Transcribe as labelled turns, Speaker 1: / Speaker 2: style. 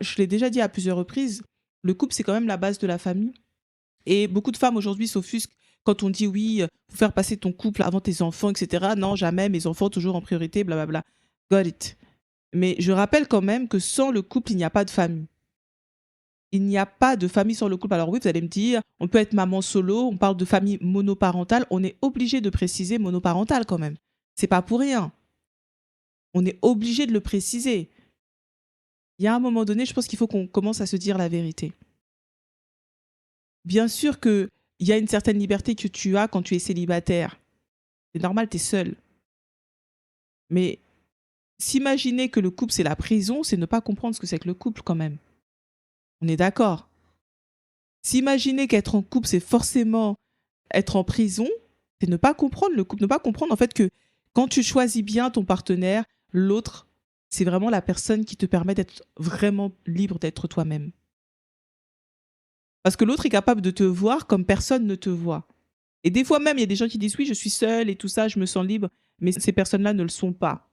Speaker 1: je l'ai déjà dit à plusieurs reprises, le couple, c'est quand même la base de la famille. Et beaucoup de femmes aujourd'hui s'offusquent quand on dit oui, faut faire passer ton couple avant tes enfants, et cetera. Non, jamais, mes enfants toujours en priorité, blablabla. Got it. Mais je rappelle quand même que sans le couple, il n'y a pas de famille. Il n'y a pas de famille sans le couple. Alors oui, vous allez me dire, on peut être maman solo, on parle de famille monoparentale, on est obligé de préciser monoparentale quand même. C'est pas pour rien. On est obligé de le préciser. Il y a un moment donné, je pense qu'il faut qu'on commence à se dire la vérité. Bien sûr qu'il y a une certaine liberté que tu as quand tu es célibataire. C'est normal, tu es seul. Mais s'imaginer que le couple, c'est la prison, c'est ne pas comprendre ce que c'est que le couple quand même. On est d'accord. S'imaginer qu'être en couple, c'est forcément être en prison, c'est ne pas comprendre le couple, ne pas comprendre en fait que quand tu choisis bien ton partenaire, l'autre, c'est vraiment la personne qui te permet d'être vraiment libre d'être toi-même. Parce que l'autre est capable de te voir comme personne ne te voit. Et des fois même, il y a des gens qui disent oui, je suis seule et tout ça, je me sens libre, mais ces personnes-là ne le sont pas.